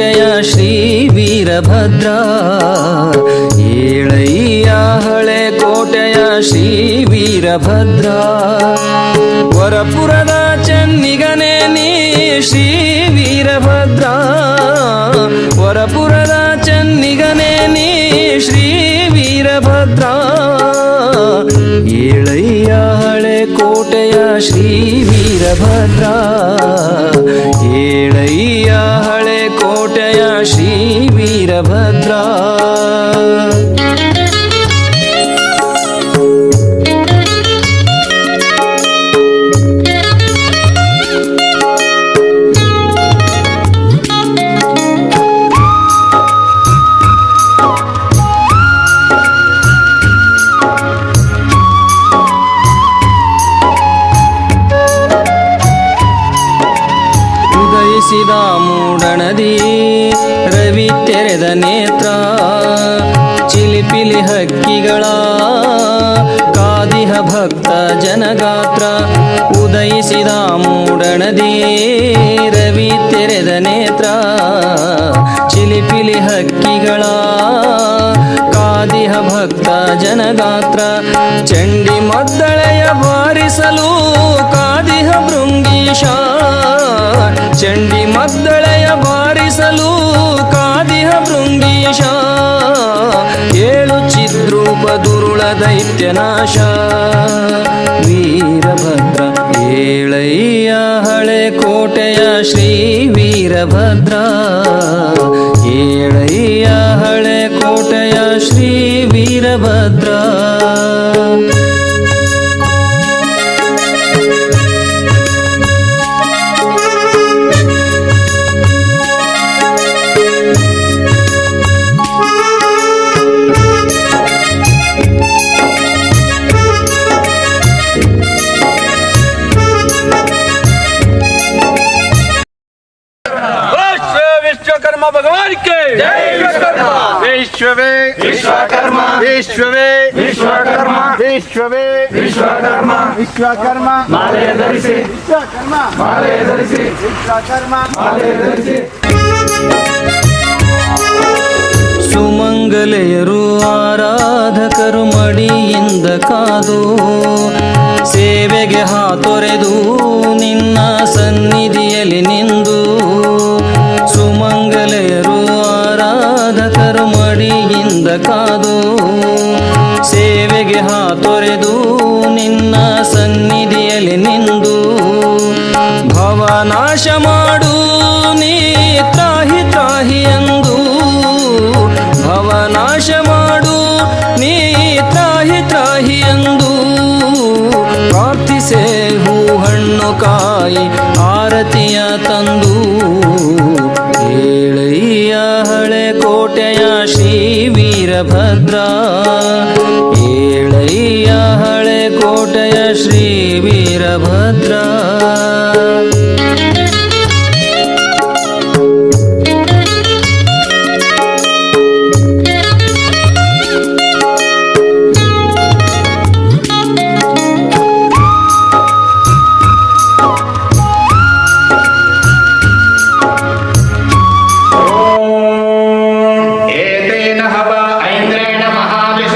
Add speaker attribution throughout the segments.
Speaker 1: ಕೋಟೆಯ ಶ್ರೀ ವೀರಭದ್ರ. ಏಳಯ್ಯ ಹಳೆ ಕೋಟೆಯ ಶ್ರೀ ವೀರಭದ್ರ. ವರಪುರದ ಚೆನ್ನಿಗನೇ ನೀ ಶ್ರೀ ವೀರಭದ್ರ. ವರಪುರದ ಚೆನ್ನಿಗನೇ ನೀ ಶ್ರೀ ವೀರಭದ್ರ. ಏಳಯ್ಯ ಹಳೆ ಕೋಟೆಯ ಶ್ರೀ ವೀರಭದ್ರ. ಏಳಯ್ಯ ಹಳೆ ಕೋಟೆಯ ಶ್ರೀ ವೀರಭದ್ರ. ಉದಯಿಸಿದ ಮೂಡಣದಿ ರವಿ ತೆರೆದ ನೇತ್ರ. ಚಿಲಿಪಿಲಿ ಹಕ್ಕಿಗಳ ಕಾದಿಹ ಭಕ್ತ ಜನಗಾತ್ರ. ಉದಯಿಸಿದ ಮೂಡಣದಿ ರವಿ ತೆರೆದ ನೇತ್ರ. ಚಿಲಿಪಿಲಿ ಹಕ್ಕಿಗಳ ಕಾದಿಹ ಭಕ್ತ ಜನಗಾತ್ರ. ಚಂಡಿ ಮದ್ದಳೆಯ ಬಾರಿಸಲು ಕಾದಿಹ ಭೃಂಗೀಶ. ಚಂಡಿ ಮದ್ದಳೆಯ ಬಾರಿಸಲು ಕಾದಿಹ ಭೃಂಗೀಶ. ಏಳು ಚಿದ್ರೂಪ ದುರುಳ ದೈತ್ಯನಾಶ. ವೀರಭದ್ರ ಏಳಯ್ಯ ಹಳೆ ಕೋಟೆಯ ಶ್ರೀ ವೀರಭದ್ರ. ಏಳಯ್ಯ ಹಳೆ ಕೋಟೆಯ ಶ್ರೀ ವೀರಭದ್ರ.
Speaker 2: विश्वकर्मा भगवान के विश्ववे विश्वकर्मा विश्ववे विश्वकर्मा विश्ववे विश्वकर्मा विश्वकर्मा माले धरिಸಿ विश्वकर्मा माले धरिಸಿ विश्वकर्मा माले धरिಸಿ.
Speaker 1: ಸುಮಂಗಲೆಯರು ಆರಾಧಕರು ಮಡಿಯಿಂದ ಕಾದು ಸೇವೆಗೆ ಹಾತೊರೆದು ನಿನ್ನ ಸನ್ನಿಧಿಯಲ್ಲಿ ನಿಂದು. ಸುಮಂಗಲೆಯರು ಆರಾಧಕರು ಮಡಿಯಿಂದ ಕಾದು ಸೇವೆಗೆ ಹಾತೊರೆದು ನಿನ್ನ ಸನ್ನಿಧಿಯಲ್ಲಿ ನಿಂದು. ಭವನಾಶ ಮಾಡು ನೀ ತ್ರಾಹಿ ತ್ರಾಹಿ ಎಂದು. ಭವನಾಶ ಮಾಡು ನೀ ತ್ರಾಹಿ ತ್ರಾಹಿ ಎಂದು. ಪ್ರಾರ್ಥಿಸೆ ಹೂ ಹಣ್ಣು ಕಾಯಿ ಆರತಿಯ ತಂದು. ಏಳಯ್ಯ ಹಳೆ ಕೋಟೆಯ ಶ್ರೀ ವೀರಭದ್ರ. ಏಳಯ್ಯ ಹಳೆ ಕೋಟೆಯ ಶ್ರೀ ವೀರಭದ್ರ.
Speaker 2: एतेन हवा ऐन्द्रेण महाविष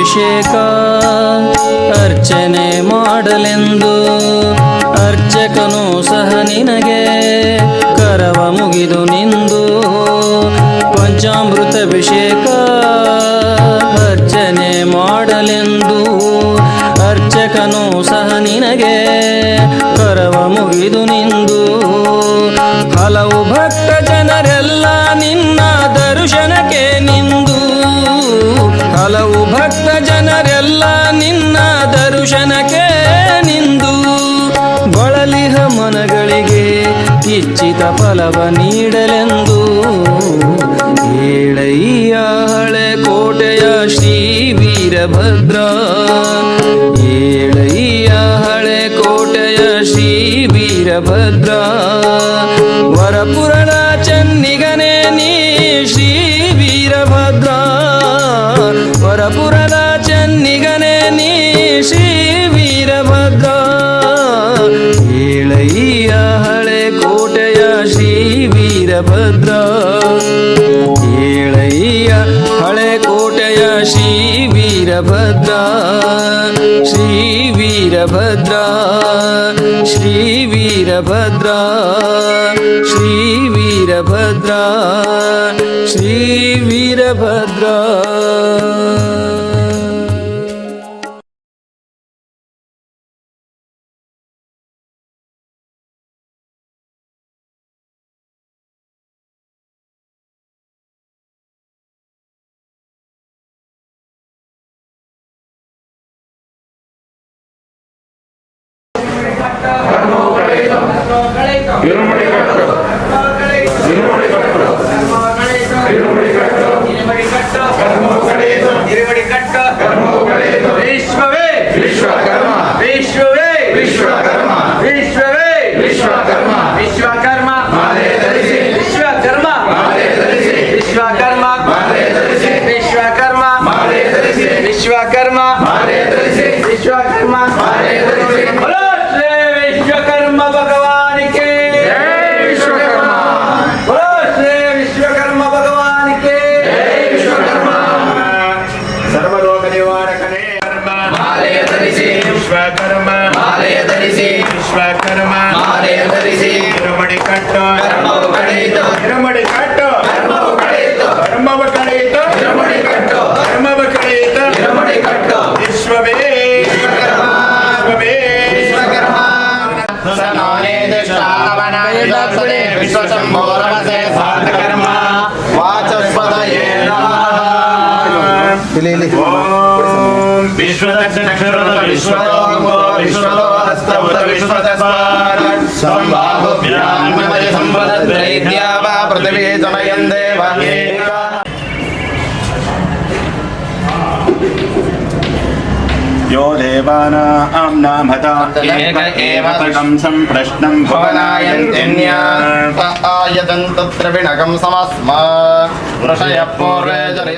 Speaker 1: ಅಭಿಷೇಕ ಅರ್ಚನೆ ಮಾಡಲೆಂದು ಅರ್ಚಕನು ಸಹ ನಿನಗೆ ಕರವ ಮುಗಿದು ನಿಂದು ಪಂಚಾಮೃತ ಅಭಿಷೇಕ ಅರ್ಚನೆ ಮಾಡಲೆಂದು ಅರ್ಚಕನು ಸಹ ನಿನಗೆ ಕರವ ಮುಗಿದು ನಿಂದು ಹಲವು ಭಕ್ತ ಜನರೆಲ್ಲ ನಿನ್ನ ದರ್ಶನಕ್ಕೆ ನಿಂದು ಹಲವು ಭಕ್ತ ಜನರೆಲ್ಲ ನಿನ್ನ ದರ್ಶನಕ್ಕೆ ನಿಂದು ಬಳಲಿಹ ಮನಗಳಿಗೆ ಇಚ್ಛಿತ ಫಲವ ನೀಡಲೆಂದು ಏಳಯ್ಯ ಹಳೆ ಕೋಟೆಯ ಶ್ರೀ ವೀರಭದ್ರ ಏಳಯ್ಯ ಹಳೆ ಕೋಟೆಯ ಶ್ರೀ ವೀರಭದ್ರ ವರಪುರದ ಚೆನ್ನಿಗನೇ ನೀ ಶ್ರೀ ವೀರಭದ್ರ ವರಪುರದ ಚೆನ್ನಿಗನೇ ನೀ ಶ್ರೀ ವೀರಭದ್ರ ಏಳಯ್ಯ ಹಳೆ ಕೋಟೆಯ ಶ್ರೀ ವೀರಭದ್ರ ಏಳಯ್ಯ ಹಳೆ ಕೋಟೆಯ ಶ್ರೀ ವೀರಭದ್ರ ಶ್ರೀ ವೀರಭದ್ರ ಶ್ರೀ ವೀರಭದ್ರ ಶ್ರೀ ವೀರಭದ್ರ ಶ್ರೀ ವೀರಭದ್ರ
Speaker 2: ವಿಶ್ವವೇ ವಿಶ್ವಕರ್ಮ ವಿಶ್ವವೇ ವಿಶ್ವಕರ್ಮ ವಿಶ್ವವೇ ವಿಶ್ವಕರ್ಮ ವಿಶ್ವಕರ್ಮ ಮಾಲೆ ಧರಿಸಿ ವಿಶ್ವಕರ್ಮ ಮಾಲೆ ಧರಿಸಿ ವಿಶ್ವಕರ್ಮ ಮಾಲೆ ಧರಿಸಿ ವಿಶ್ವಕರ್ಮ ಮಾಲೆ ಧರಿಸಿ ವಿಶ್ವಕರ್ಮ ಮಾಲೆ ಧರಿಸಿ ವಿಶ್ವಕರ್ಮ ಮಾಲೆ ಧರಿಸಿ ವಿಶ್ವಕರ್ಮ ಭಗವಾನ್ ಕೆ ಜೈ ವಿಶ್ವಕರ್ಮ बोलो श्री विश्वकर्मा भगवान के जय विश्वकर्मा सर्वरोग निवारकने माले धरिಸಿ ವಿಶ್ವಕರ್ಮ ಮಾಲೆ ಧರಿಸಿ ವಿಶ್ವಕರ್ಮ ಮಾಲೆ ಧರಿಸಿ ಇರಮಡಿ ಕಟ್ಟು ಕರ್ಮವು ಕಳೆಯಿತು ಇರಮಡಿ ಕಟ್ಟು ಕರ್ಮವು ಕಳೆಯಿತು ಕರ್ಮವು ಕಳೆಯಿತು ಇರಮಡಿ ಕಟ್ಟು ಕರ್ಮವು ಕಳೆಯಿತು ಇರಮಡಿ ಕಟ್ಟು ವಿಶ್ವವೇ ವಿಶ್ವಕರ್ಮ ವಿಶ್ವವೇ ವಿಶ್ವಕರ್ಮ ಸನಾನೇ ದಶಾವನಾಯ ದಕ್ಷಿಣೆ ವಿಶ್ವಶಂಭೋರಮಸೆ ಸಾರ್ಥಕರ್ಮ ವಾಚಸ್ಪದಯೇ ನಮಃ ಓಂ ವಿಶ್ವದಕ್ಷಿಣಕ್ಷರದ ವಿಶ್ವಲೋಕೋ ವಿಶ್ವಲೋಹಸ್ತವತ ವಿಶ್ವತಸ್ಮಾತ್ ಸಂಭಾವ್ಯಾನ್ಮಯ ಸಂಪದದ್ರೈದ್ಯಾ ವಾ ಪೃಥಿವೀ ಸಮಯಂ ದೇವ ಏಕಾ यो देवानां नामता एक एव तकं सम्प्रश्नं भुवनायन्तिन्यात आयतं तत्र विनगं समस्मात् वृषयः पूर्वे जरि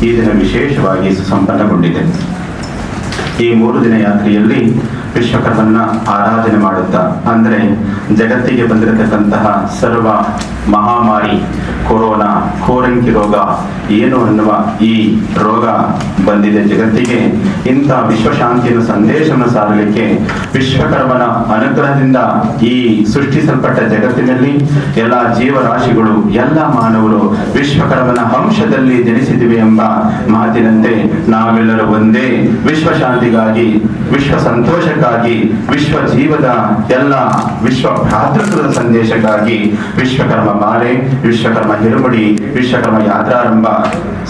Speaker 3: ಈ ದಿನ ವಿಶೇಷವಾಗಿ ಸುಸಂಪನ್ನಗೊಂಡಿದೆ. ಈ 3 ದಿನ ಯಾತ್ರೆಯಲ್ಲಿ ವಿಶ್ವಕರ್ಮನ ಆರಾಧನೆ ಮಾಡುತ್ತಾ, ಅಂದರೆ ಜಗತ್ತಿಗೆ ಬಂದಿರತಕ್ಕಂತಹ ಸರ್ವ ಮಹಾಮಾರಿ ಕೊರೋನಾ ಕೋರಂಕಿ ರೋಗ ಏನು ಅನ್ನುವ ಈ ರೋಗ ಬಂದಿದೆ ಜಗತ್ತಿಗೆ. ಇಂಥ ವಿಶ್ವಶಾಂತಿಯನ್ನು ಸಂದೇಶವನ್ನು ಸಾರಲಿಕ್ಕೆ ವಿಶ್ವಕರ್ಮನ ಅನುಗ್ರಹದಿಂದ ಈ ಸೃಷ್ಟಿಸಲ್ಪಟ್ಟ ಜಗತ್ತಿನಲ್ಲಿ ಎಲ್ಲ ಜೀವರಾಶಿಗಳು ಎಲ್ಲ ಮಾನವರು ವಿಶ್ವಕರ್ಮನ ಅಂಶದಲ್ಲಿ ಜನಿಸಿದಿವೆ ಎಂಬ ಮಾತಿನಂತೆ ನಾವೆಲ್ಲರೂ ಒಂದೇ ವಿಶ್ವಶಾಂತಿಗಾಗಿ ವಿಶ್ವ ಸಂತೋಷಕ್ಕಾಗಿ, ವಿಶ್ವ ಜೀವದ ಎಲ್ಲ ವಿಶ್ವ ಭ್ರಾತೃತ್ವದ ಸಂದೇಶಕ್ಕಾಗಿ ವಿಶ್ವಕರ್ಮ ಮಾಲೆ, ವಿಶ್ವಕರ್ಮ ಹಿರುಮುಡಿ, ವಿಶ್ವಕರ್ಮ ಯಾತ್ರಾರಂಭ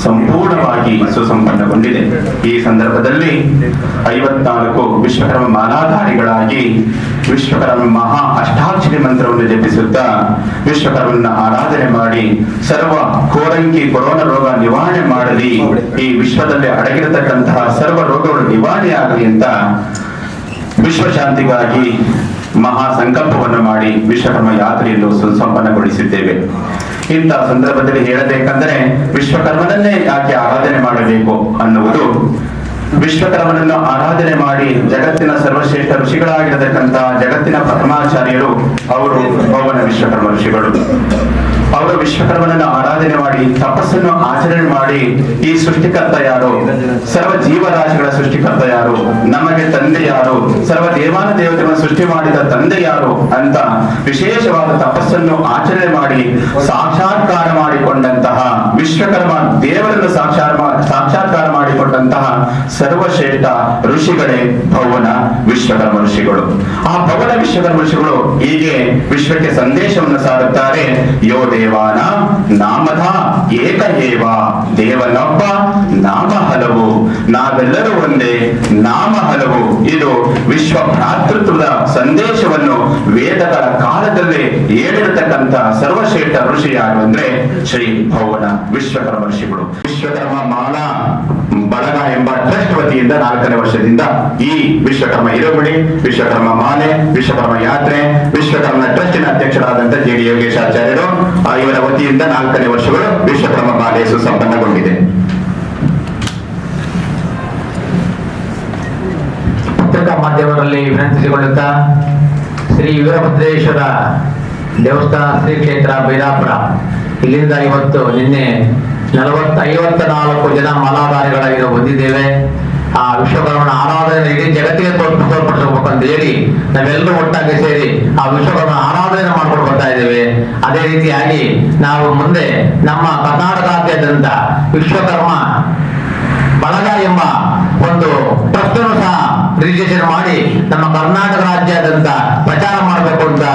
Speaker 3: ಸಂಪೂರ್ಣವಾಗಿ ಸುಸಂಪನ್ನಗೊಂಡಿದೆ. ಈ ಸಂದರ್ಭದಲ್ಲಿ 54 ವಿಶ್ವಕರ್ಮ ಮಾಲಾಧಾರಿಗಳಾಗಿ ವಿಶ್ವಕರ್ಮ ಮಹಾ ಅಷ್ಟಾಕ್ಷರಿ ಮಂತ್ರವನ್ನು ಜಪಿಸುತ್ತಾ ವಿಶ್ವಕರ್ಮನ ಆರಾಧನೆ ಮಾಡಿ ಸರ್ವ ಕೋರಂಕಿ ಕೊರೋನಾ ರೋಗ ನಿವಾರಣೆ ಮಾಡಲಿ, ಈ ವಿಶ್ವದಲ್ಲಿ ಅಡಗಿರತಕ್ಕಂತಹ ಸರ್ವ ರೋಗಗಳು ನಿವಾರಣೆಯಾಗಲಿ ಅಂತ ವಿಶ್ವಶಾಂತಿಗಾಗಿ ಮಹಾ ಸಂಕಲ್ಪವನ್ನು ಮಾಡಿ ವಿಶ್ವಕರ್ಮ ಯಾತ್ರೆಯನ್ನು ಸುಸಂಪನ್ನಗೊಳಿಸಿದ್ದೇವೆ. ಇಂಥ ಸಂದರ್ಭದಲ್ಲಿ ಹೇಳಬೇಕಂದ್ರೆ ವಿಶ್ವಕರ್ಮನನ್ನೇ ಯಾಕೆ ಆರಾಧನೆ ಮಾಡಬೇಕು ಅನ್ನುವುದು, ವಿಶ್ವಕರ್ಮನನ್ನು ಆರಾಧನೆ ಮಾಡಿ ಜಗತ್ತಿನ ಸರ್ವಶ್ರೇಷ್ಠ ಋಷಿಗಳಾಗಿರತಕ್ಕಂತ ಜಗತ್ತಿನ ಪ್ರಥಮಾಚಾರ್ಯರು ಅವರು ಪವನ ವಿಶ್ವಕರ್ಮ ಋಷಿಗಳು. ಅವರು ವಿಶ್ವಕರ್ಮನನ್ನು ಆರಾಧನೆ ಮಾಡಿ ತಪಸ್ಸನ್ನು ಆಚರಣೆ ಮಾಡಿ ಈ ಸೃಷ್ಟಿಕರ್ತ ಯಾರು, ಸರ್ವ ಜೀವರಾಶಿಗಳ ಸೃಷ್ಟಿಕರ್ತ ಯಾರು, ನಮಗೆ ತಂದೆ ಯಾರು, ಸರ್ವ ದೇವಾನ ದೇವತೆಗಳನ್ನು ಸೃಷ್ಟಿ ಮಾಡಿದ ತಂದೆ ಯಾರು ಅಂತ ವಿಶೇಷವಾದ ತಪಸ್ಸನ್ನು ಆಚರಣೆ ಮಾಡಿ ಸಾಕ್ಷಾತ್ಕಾರ ಮಾಡಿಕೊಂಡಂತಹ ವಿಶ್ವಕರ್ಮ ದೇವರನ್ನು ಸಾಕ್ಷಾತ್ಕಾರ ಮಾಡಿಕೊಂಡಂತಹ ಸರ್ವಶ್ರೇಷ್ಠ ಋಷಿಗಳೇ ಪವನ ವಿಶ್ವಕರ್ಮ ಋಷಿಗಳು. ಆ ಪವನ ವಿಶ್ವಕರ್ಮ ಋಷಿಗಳು ಹೀಗೆ ವಿಶ್ವಕ್ಕೆ ಸಂದೇಶವನ್ನು ಸಾರುತ್ತಾರೆ. ಯೋ ದೇವಾನ ನಾಮಧ ಏಕ ಏವ, ದೇವನೊಬ್ಬ ನಾಮ ಹಲವು, ನಾವೆಲ್ಲರೂ ಒಂದೇ ನಾಮ ಹಲವು. ಇದು ವಿಶ್ವ ಭ್ರಾತೃತ್ವದ ಸಂದೇಶವನ್ನು ವೇದಗಳ ಕಾಲದಲ್ಲಿ ಹೇಳಿರತಕ್ಕಂತ ಸರ್ವಶ್ರೇಷ್ಠ ಋಷಿ ಯಾರು ಅಂದ್ರೆ ಶ್ರೀ ಪವನ ವಿಶ್ವಕರ್ಮ ಋಷಿಗಳು. ವಿಶ್ವಕರ್ಮ ಮಾಲಾ ಬಳಗ ಎಂಬ ಟ್ರಸ್ಟ್ ವತಿಯಿಂದ 4ನೇ ವರ್ಷದಿಂದ ಈ ವಿಶ್ವಕರ್ಮ ಹಿರುಮುಡಿ, ವಿಶ್ವಕರ್ಮ ಮಾಲೆ, ವಿಶ್ವಕರ್ಮ ಯಾತ್ರೆ, ವಿಶ್ವಕರ್ಮ ಟ್ರಸ್ಟಿನ ಅಧ್ಯಕ್ಷರಾದಂತ ಜೆ.ಡಿ. ಯೋಗೇಶಾಚಾರ್ಯರು ಇವರ ವತಿಯಿಂದ 4ನೇ ವರ್ಷಗಳು ವಿಶ್ವಕರ್ಮ ಮಾಲೆ ಸುಸಂಪನ್ನಗೊಂಡಿದೆ.
Speaker 4: ಪತ್ರಿಕಾ ಮಾಧ್ಯಮಗಳಲ್ಲಿ ವಿನಂತಿಸಿಕೊಳ್ಳುತ್ತಾ ಶ್ರೀ ವೀರಭದ್ರೇಶ್ವರ ದೇವಸ್ಥಾನ ಶ್ರೀ ಕ್ಷೇತ್ರ ಬೈರಾಪುರ ಇಲ್ಲಿಂದ ಇವತ್ತು ನಿನ್ನೆ 54 ಜನ ಮಾಲಾಧಾರಿಗಳಾಗಿ ಹೊಂದಿದ್ದೇವೆ. ಆ ವಿಶ್ವಕರ್ಮನ ಆರಾಧನೆ ಇಡೀ ಜಗತ್ತಿಗೆ ತೋರ್ಪಡಿಸಬೇಕು ಅಂತ ಹೇಳಿ ನಾವೆಲ್ಲರೂ ಒಟ್ಟಾಗಿ ಸೇರಿ ಆ ವಿಶ್ವಕರ್ಮನ ಆರಾಧನೆ ಮಾಡ್ಕೊಂಡು ಬರ್ತಾ ಇದ್ದೇವೆ. ಅದೇ ರೀತಿಯಾಗಿ ನಾವು ಮುಂದೆ ನಮ್ಮ ಕರ್ನಾಟಕಾದ್ಯಂತ ವಿಶ್ವಕರ್ಮ ಬಳಗ ಎಂಬ ಒಂದು ಟ್ರಸ್ಟ್ ಅನ್ನು ಸಹ ರಿಜಿಸ್ಟ್ರೇಷನ್ ಮಾಡಿ ನಮ್ಮ ಕರ್ನಾಟಕ ರಾಜ್ಯಾದ್ಯಂತ ಪ್ರಚಾರ ಮಾಡಬೇಕು ಅಂತ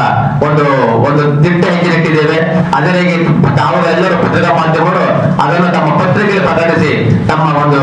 Speaker 4: ಒಂದು ದಿಟ್ಟ ಹೆಜ್ಜೆಯಿಟ್ಟಿದ್ದೇವೆ. ಅದೇ ರೀತಿ ತಾವು ಎಲ್ಲರೂ ಪತ್ರಿಕಾ ಮಾಧ್ಯಮಗಳು ಅದನ್ನು ತಮ್ಮ ಪತ್ರಿಕೆಯಲ್ಲಿ ಪ್ರಕಟಿಸಿ ತಮ್ಮ ಒಂದು